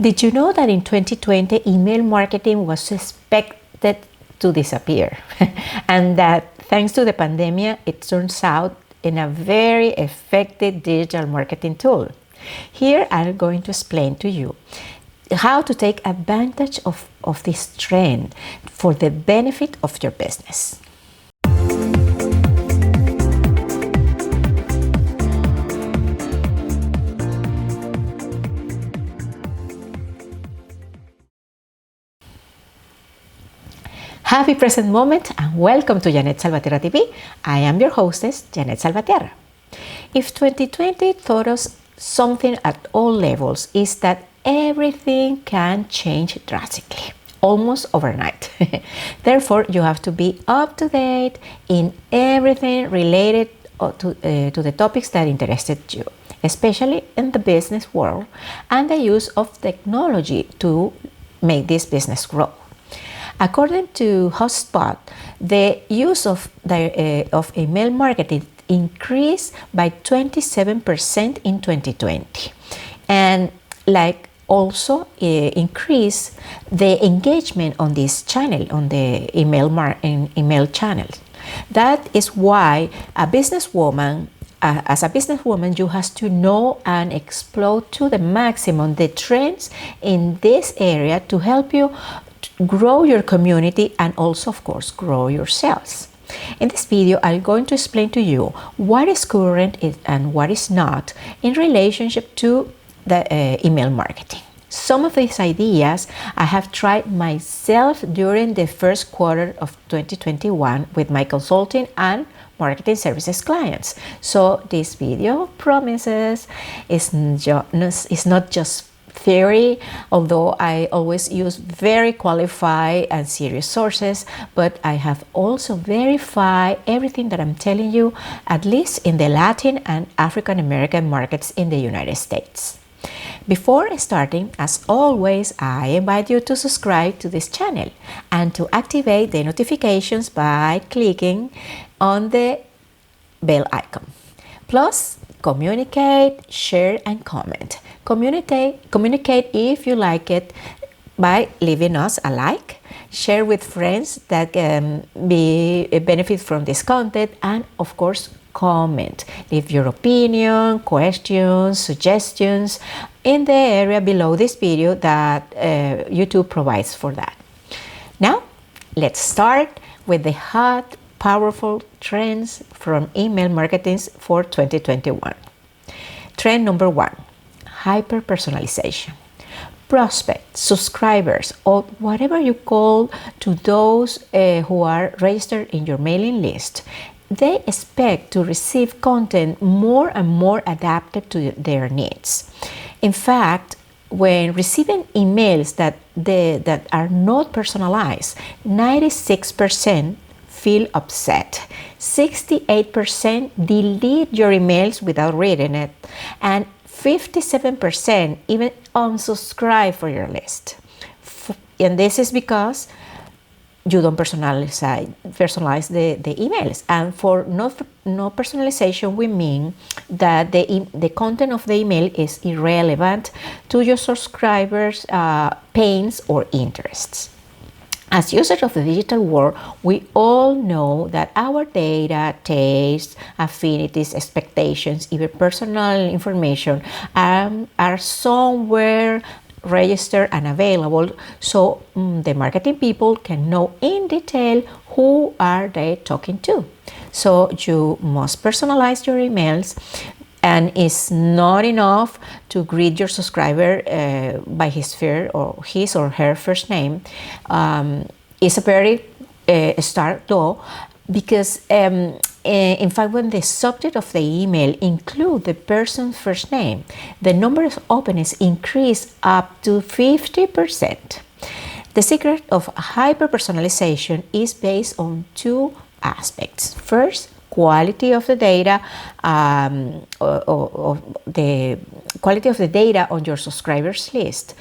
Did you know that in 2020, email marketing was expected to disappear? And that thanks to the pandemic, it turns out in a very effective digital marketing tool. Here, I'm going to explain to you how to take advantage of this trend for the benefit of your business. Happy present moment and welcome to Jeanette Salvatierra TV. I am your hostess, Jeanette Salvatierra. If 2020 taught us something at all levels, is that everything can change drastically, almost overnight. Therefore, you have to be up to date in everything related to the topics that interested you, especially in the business world and the use of technology to make this business grow. According to HubSpot, the use of email marketing increased by 27% in 2020, and also increase the engagement on this channel, on the email channels. That is why as a businesswoman, you have to know and explore to the maximum the trends in this area to help you grow your community and also, of course, grow your sales. In this video, I'm going to explain to you what is current and what is not in relationship to the email marketing. Some of these ideas I have tried myself during the first quarter of 2021 with my consulting and marketing services clients. So this video promises is not just theory, although I always use very qualified and serious sources, but I have also verified everything that I'm telling you, at least in the Latin and African American markets in the United States. Before starting, as always, I invite you to subscribe to this channel and to activate the notifications by clicking on the bell icon. Plus, communicate, share, and comment. Communicate if you like it by leaving us a like, share with friends that can benefit from this content, and of course, comment. Leave your opinion, questions, suggestions in the area below this video that YouTube provides for that. Now, let's start with the hot, powerful trends from email marketing for 2021. Trend number 1, hyper-personalization. Prospects, subscribers, or whatever you call to those who are registered in your mailing list, they expect to receive content more and more adapted to their needs. In fact, when receiving emails that are not personalized, 96% feel upset. 68% delete your emails without reading it, and 57% even unsubscribe for your list. And this is because you don't personalize the emails. And for no personalization, we mean that the content of the email is irrelevant to your subscribers' pains or interests. As users of the digital world, we all know that our data, tastes, affinities, expectations, even personal information are somewhere registered and available, so the marketing people can know in detail who are they talking to. So you must personalize your emails, and it's not enough to greet your subscriber by his or her first name. It's a very start though, because in fact, when the subject of the email include the person's first name, the number of openings increase up to 50%. The secret of hyper-personalization is based on two aspects. First, quality of the data, or the quality of the data on your subscribers list,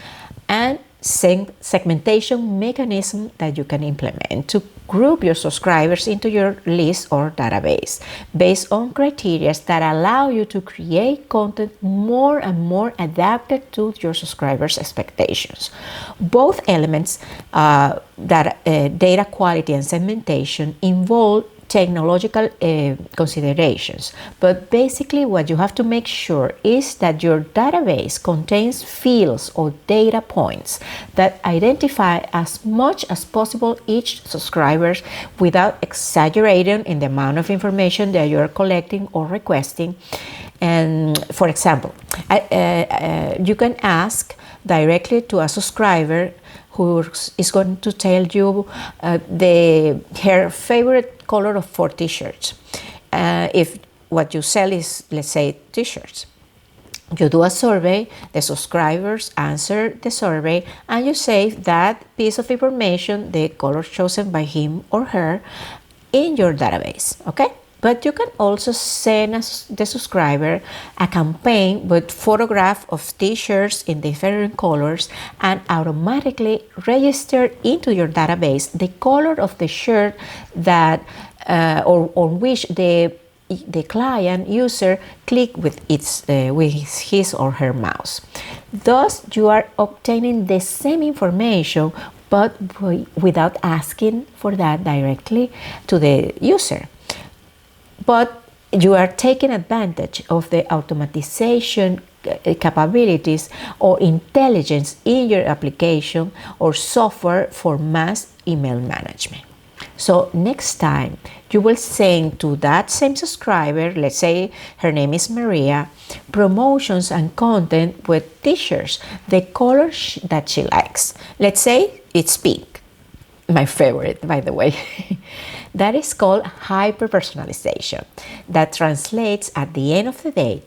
and segmentation mechanism that you can implement to group your subscribers into your list or database based on criteria that allow you to create content more and more adapted to your subscribers' expectations. Both elements, data quality and segmentation, involve technological considerations, but basically what you have to make sure is that your database contains fields or data points that identify as much as possible each subscriber without exaggerating in the amount of information that you are collecting or requesting. And for example, you can ask directly to a subscriber who is going to tell you her favorite color for t-shirts. If what you sell is, let's say, t-shirts, you do a survey, the subscribers answer the survey, and you save that piece of information, the color chosen by him or her, in your database, okay? But you can also send the subscriber a campaign with photographs of t-shirts in different colors and automatically register into your database the color of the shirt that on which the client user click with his or her mouse. Thus, you are obtaining the same information but without asking for that directly to the user. But you are taking advantage of the automatization capabilities or intelligence in your application or software for mass email management. So next time you will send to that same subscriber, let's say her name is Maria, promotions and content with t-shirts, the color that she likes. Let's say it's pink, my favorite, by the way. That is called hyper-personalization. That translates at the end of the day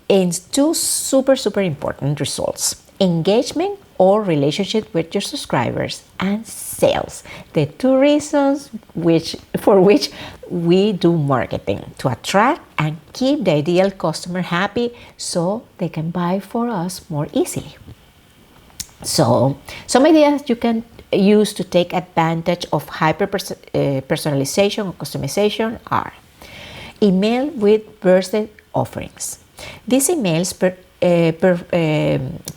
into super important results: engagement or relationship with your subscribers, and sales. The two reasons for which we do marketing: to attract and keep the ideal customer happy so they can buy for us more easily. So some ideas you can use to take advantage of hyper-personalization or customization are: email with birthday offerings. These emails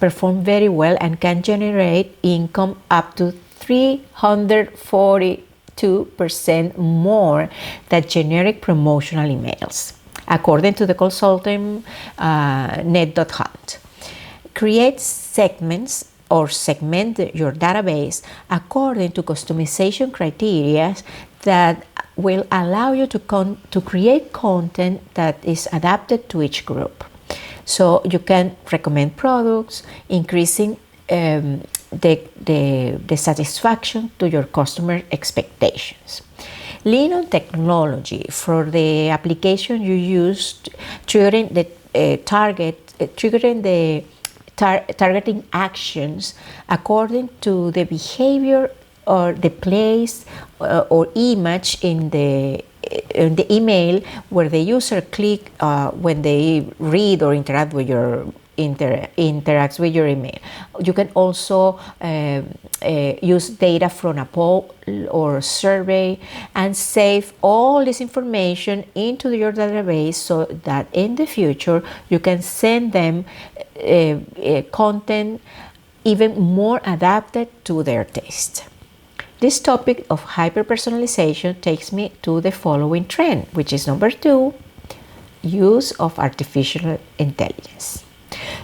perform very well and can generate income up to 342% more than generic promotional emails, according to the consultant net.hunt. Create segments or segment your database according to customization criteria that will allow you to create content that is adapted to each group. So you can recommend products, increasing the satisfaction to your customer expectations. Lean on technology for the application you use, triggering the targeting actions according to the behavior or the place or image in the email where the user click when they read or interact with your interacts with your email. You can also use data from a poll or survey and save all this information into your database so that in the future you can send them content even more adapted to their taste. This topic of hyper-personalization takes me to the following trend, which is number 2, use of artificial intelligence.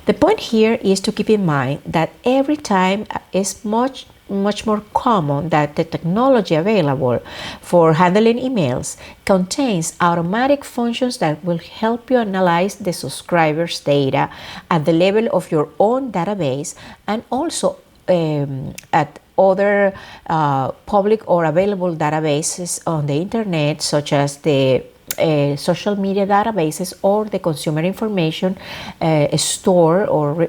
The point here is to keep in mind that every time is much more common that the technology available for handling emails contains automatic functions that will help you analyze the subscribers' data at the level of your own database and also at other public or available databases on the internet, such as the social media databases or the consumer information store or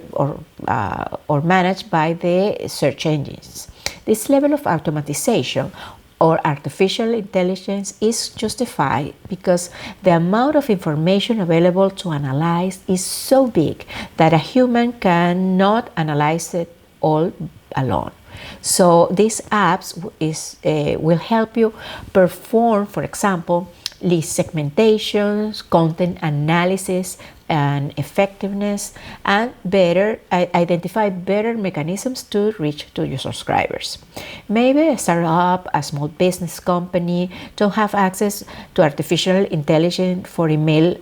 managed by the search engines. This level of automatization or artificial intelligence is justified because the amount of information available to analyze is so big that a human cannot analyze it all alone. So these apps will help you perform, for example, list segmentations, content analysis and effectiveness, and identify better mechanisms to reach to your subscribers. Maybe a startup, a small business company don't have access to artificial intelligence for email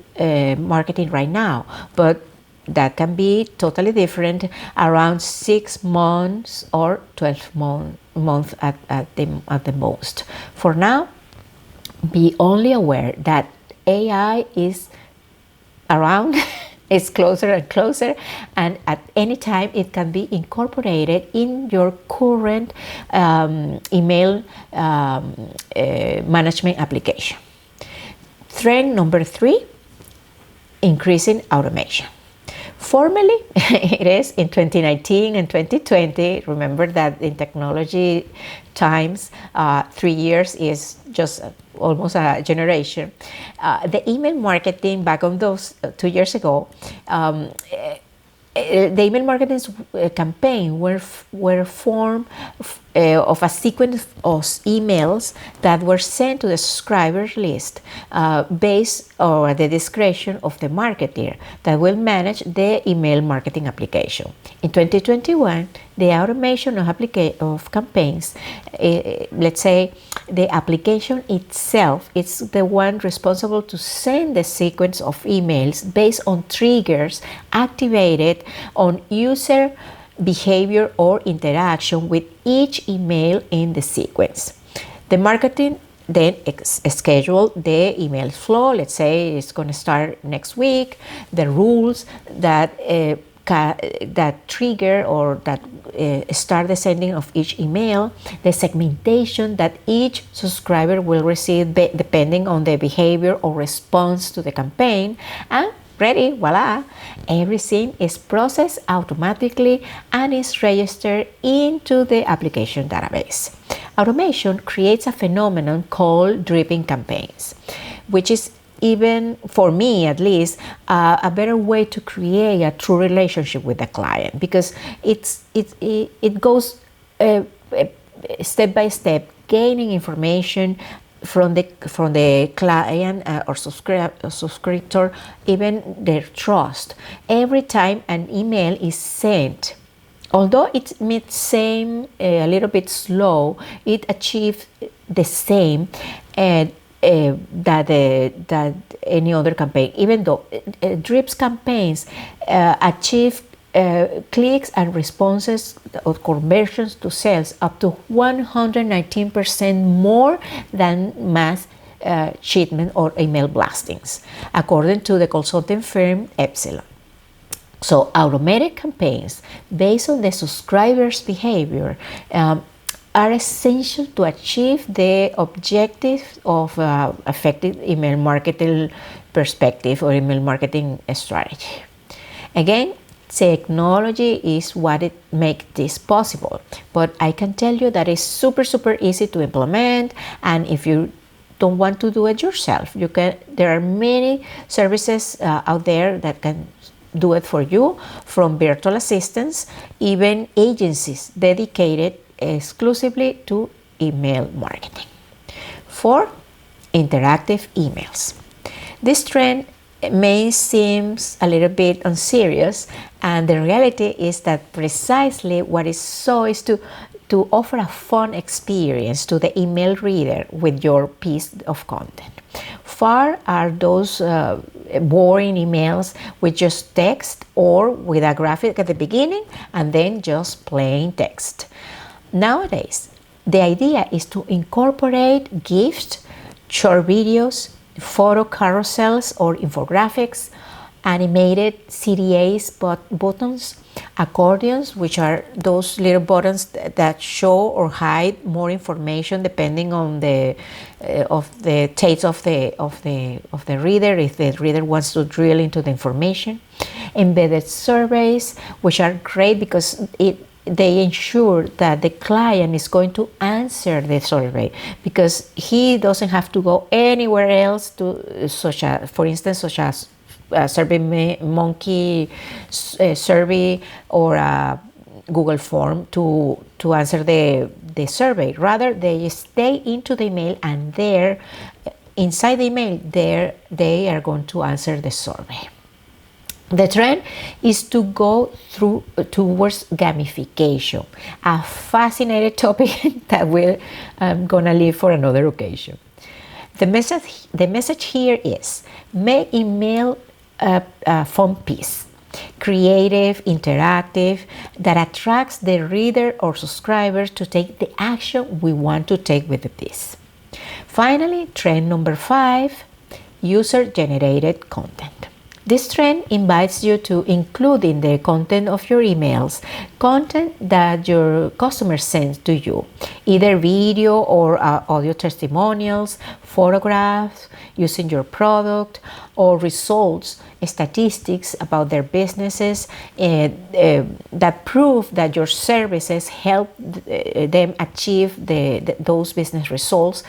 marketing right now, but that can be totally different around 6 months or 12 months at the most. For now, be only aware that AI is around, it's closer and closer, and at any time it can be incorporated in your current email management application. Trend number 3, increasing automation. Formally, it is in 2019 and 2020. Remember that in technology times, 3 years is just almost a generation. The email marketing back on those 2 years ago, the email marketing campaign were formed of a sequence of emails that were sent to the subscribers list based on the discretion of the marketer that will manage the email marketing application. In 2021, the automation of campaigns, let's say the application itself, it's the one responsible to send the sequence of emails based on triggers activated on user behavior or interaction with each email in the sequence. The marketing then schedule the email flow. Let's say it's going to start next week. The rules that trigger or that start the sending of each email, the segmentation that each subscriber will receive depending on their behavior or response to the campaign, and ready, voila, everything is processed automatically and is registered into the application database. Automation creates a phenomenon called dripping campaigns, which is, even for me at least, a better way to create a true relationship with the client, because it goes step by step, gaining information from the client or subscriber, even their trust. Every time an email is sent, although it may seem a little bit slow, it achieves the same that any other campaign. Even though drips campaigns achieve clicks and responses or conversions to sales up to 119% more than mass shipment or email blastings, according to the consulting firm Epsilon. So automated campaigns based on the subscriber's behavior are essential to achieve the objective of effective email marketing perspective or email marketing strategy. Again, technology is what it makes this possible, but I can tell you that it's super easy to implement, and if you don't want to do it yourself, there are many services out there that can do it for you, from virtual assistants, even agencies dedicated exclusively to email marketing. 4, interactive emails. This trend may seem a little bit unserious, and the reality is that precisely what is so is to offer a fun experience to the email reader with your piece of content. Far are those boring emails with just text or with a graphic at the beginning and then just plain text. Nowadays, the idea is to incorporate GIFs, short videos, photo carousels or infographics, animated CTAs buttons, accordions, which are those little buttons that show or hide more information depending on the taste of the reader, if the reader wants to drill into the information. Embedded surveys, which are great because they ensure that the client is going to answer the survey, because he doesn't have to go anywhere else to, such as SurveyMonkey survey or Google form to answer the survey. Rather, they stay into the email, and there, inside the email, there they are going to answer the survey. The trend is to go towards gamification, a fascinating topic that I'm gonna leave for another occasion. The message here is: make email a fun piece, creative, interactive, that attracts the reader or subscribers to take the action we want to take with the piece. Finally, trend number 5, user-generated content. This trend invites you to include in the content of your emails content that your customers send to you, either video or audio testimonials, photographs using your product, or results, statistics about their businesses that prove that your services help them achieve those business results,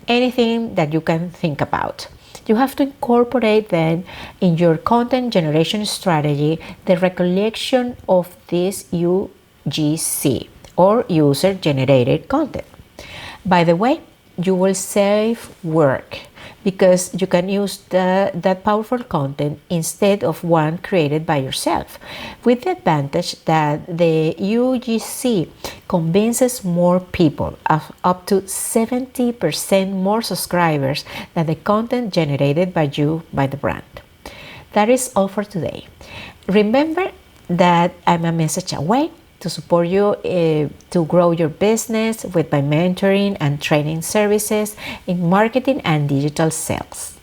anything that you can think about. You have to incorporate then in your content generation strategy the recollection of this UGC, or user generated content. By the way, you will save work because you can use that powerful content instead of one created by yourself, with the advantage that the UGC convinces more people, of up to 70% more subscribers than the content generated by you, by the brand. That is all for today. Remember that I'm a message away to support you to grow your business with my mentoring and training services in marketing and digital sales.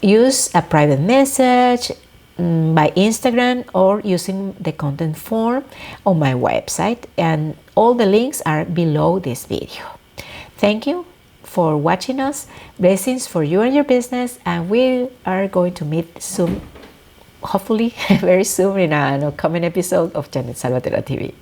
Use a private message by Instagram or using the content form on my website, and all the links are below this video. Thank you for watching us. Blessings for you and your business, and we are going to meet soon, hopefully very soon, in an upcoming episode of Jeanette Salvatierra TV.